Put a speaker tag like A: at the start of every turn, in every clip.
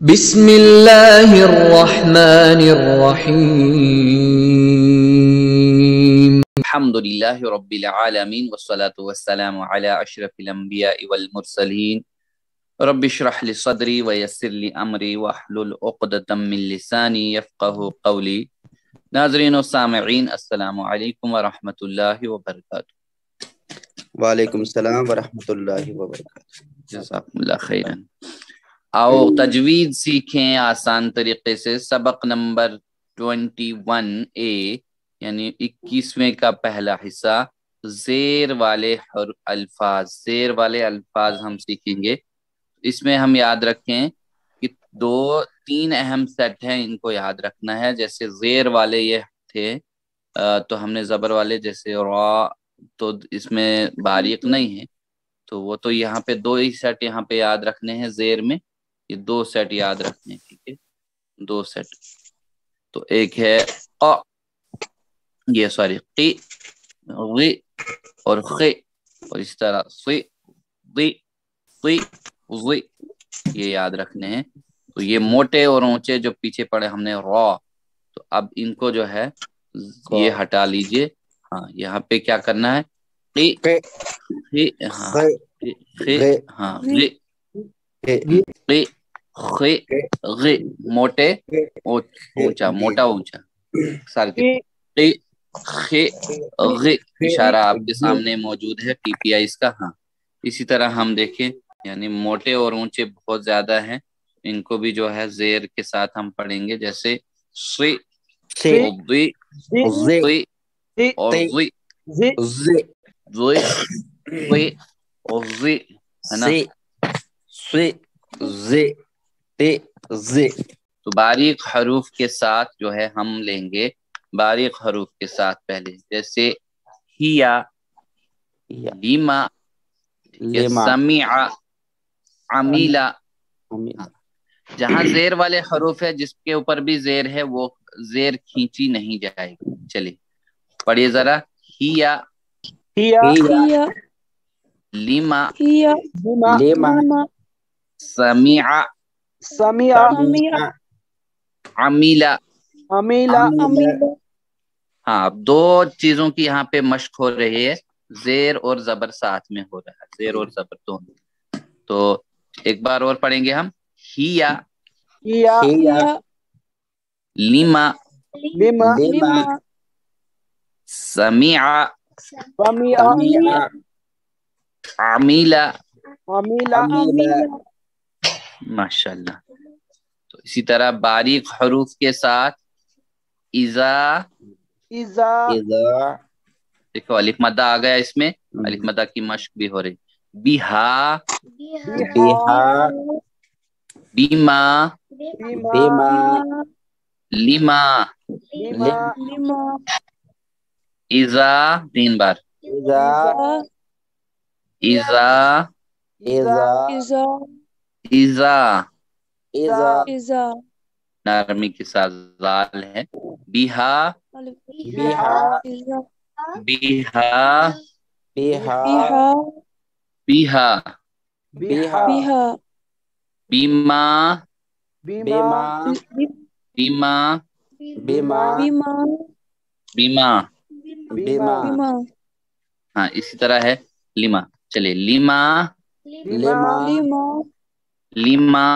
A: بسم اللہ الرحمن الرحیم
B: الحمد للہ رب العالمین والصلاة والسلام علی اشرف الانبیاء والمرسلین رب اشرح لی صدری ویسر لی امری واحلل عقدۃ من لسانی یفقهوا قولی۔ ناظرین و سامعین السلام علیکم ورحمۃ اللہ وبرکاتہ۔
C: وعلیکم السلام ورحمۃ اللہ وبرکاتہ۔
B: جزاکم اللہ خیرا۔ آؤ تجوید سیکھیں آسان طریقے سے۔ سبق نمبر 21A یعنی 21ویں کا پہلا حصہ، زیر والے الفاظ۔ زیر والے الفاظ ہم سیکھیں گے۔ اس میں ہم یاد رکھیں کہ تین اہم سیٹ ہیں، ان کو یاد رکھنا ہے۔ جیسے زیر والے یہ تھے تو ہم نے زبر والے جیسے را، تو اس میں باریک نہیں ہے، تو وہ تو یہاں پہ دو ہی سیٹ یہاں پہ یاد رکھنے ہیں زیر میں، یہ دو سیٹ یاد رکھنے ہیں، ٹھیک ہے، دو سیٹ۔ تو ایک ہے یہ سوری قی، غی اور خی، اور اس طرح سی، ضی، ضی، ضی، یہ یاد رکھنے ہیں۔ تو یہ موٹے اور اونچے جو پیچھے پڑے ہم نے را، تو اب ان کو جو ہے یہ ہٹا لیجئے۔ ہاں یہاں پہ کیا کرنا ہے، قی، خی، ہاں خی، ہاں غی، قی، خی، غی، موٹے اونچا، موٹا اونچا سارے قی، خی، غی، اشارہ آپ کے سامنے موجود ہے پی پی آئی کا۔ ہاں اسی طرح ہم دیکھیں، یعنی موٹے اور اونچے بہت زیادہ ہیں، ان کو بھی جو ہے زیر کے ساتھ ہم پڑھیں گے، جیسے سی، ضی، ضی اور ضی، ضی، ضی اور ضی، ہے نا۔ تو باریک حروف کے ساتھ جو ہے ہم لیں گے، باریک حروف کے ساتھ پہلے، جیسے ہیا، لیما، سمیع، عمیلا۔ جہاں زیر والے حروف ہے، جس کے اوپر بھی زیر ہے، وہ زیر کھینچی نہیں جائے گی۔ چلیے پڑھیے ذرا، ہیا، لیما، سمیع، عمیلا۔ ہاں اب دو چیزوں کی یہاں پہ مشق ہو رہی ہے، زیر اور زبر ساتھ میں ہو رہا ہے، زیر اور زبر دونوں۔ تو ایک بار اور پڑھیں گے ہم، ہیا، لیما، سمیع، عمیلا۔ ماشاء اللہ۔ تو اسی طرح باریک حروف کے ساتھ اذا، دیکھو الف مدہ آ گیا اس میں، الف مدہ کی مشق بھی ہو رہی۔ بیہا، بیما، لیما، اذا، تین بار، اذا، اذا، نرمی کے ساتھ زال ہے۔ بیہا، بیہا، بیہا، بیما، بیما، بیما۔ ہاں اسی طرح ہے لیما، چلے لیما، لیما،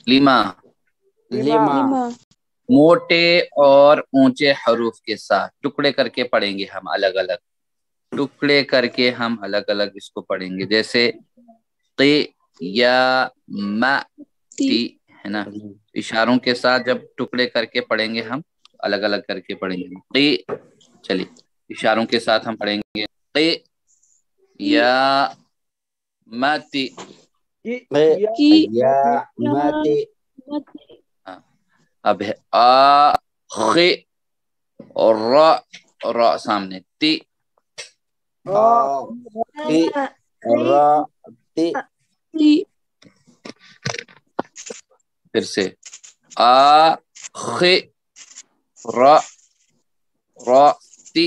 B: لیما۔ موٹے اور اونچے حروف کے ساتھ ٹکڑے کر کے پڑھیں گے ہم، الگ الگ ٹکڑے کر کے ہم الگ الگ اس کو پڑھیں گے، جیسے قی، یا، ما، تی، ہے نا۔ اشاروں کے ساتھ جب ٹکڑے کر کے پڑھیں گے ہم، الگ الگ کر کے پڑھیں گے۔ قی، چلیے اشاروں کے ساتھ ہم پڑھیں گے، قی، یا، ماتی، اب ہے آ، خی اور را، را سامنے، تی، پھر سے آ، خی، را، را، تی،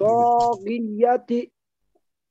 D: طاغية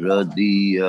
D: رضية